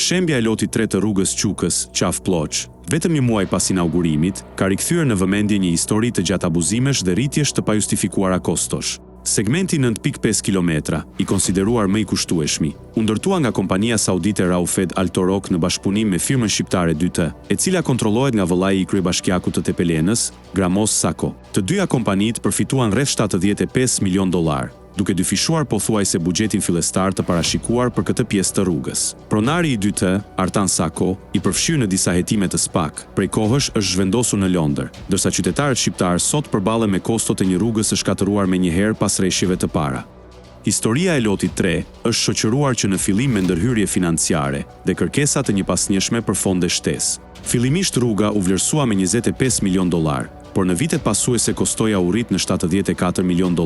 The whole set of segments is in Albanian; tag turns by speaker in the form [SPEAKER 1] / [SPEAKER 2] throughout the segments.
[SPEAKER 1] Shembja e lotit 3 të rrugës Qukës, Qaf-Ploq, vetëm një muaj pas inaugurimit, ka rikthyer në vëmendje një histori të gjatë abuzimesh dhe rritjesh të pajustifikuara kostosh. Segmenti 9.5 km, i konsideruar më i kushtueshmi, u ndërtua nga kompania saudite Raufed Al Torok në bashkëpunim me firmën shqiptare 2T, e cila kontrollohet nga vëllai i kryebashkiakut të Tepelenës, Gramos Sako. Të dyja kompanitë përfituan rreth $75 milion, duke dyfishuar pothuajse buxhetin fillestar të parashikuar për këtë pjesë të rrugës. Pronari i 2T, Artan Sako, i përfshirë në disa hetime të SPAK, prej kohësh është zhvendosur në Londër, ndërsa qytetarët shqiptar sot përballen me kostot e një rruge së shkatëruar menjëherë pas rreshjeve të para. Historia e lotit 3 është shoqëruar që në fillim me ndërhyrje financiare dhe kërkesa të njëpasnjëshme për fonde shtesë. Fillimisht rruga u vlerësua me $25 milion, por në vitet pasuese kostoja u rrit në $74 milion,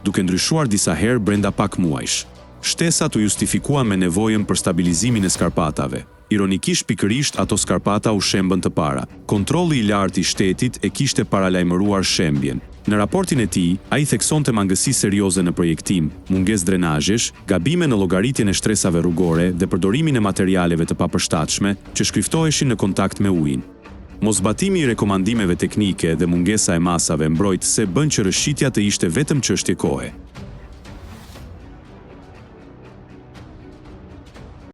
[SPEAKER 1] duke ndryshuar disa herë brenda pak muajsh. Shtesat u justifikuan me nevojën për stabilizimin e skarpatave. Ironikisht pikërisht ato skarpata u shembën të para. Kontrolli i lartë i shtetit e kishte paralajmëruar shembjen. Në raportin e tij, ai theksonte mangësi serioze në projektim, mungesë drenazhesh, gabime në llogaritjen e shtresave rrugore dhe përdorimin e materialeve të papërshtatshme që shkriftoheshin në kontakt me ujin. Mosbatimi i rekomandimeve teknike dhe mungesa e masave mbrojtëse bën që rëshqitja të ishte vetëm çështje kohe.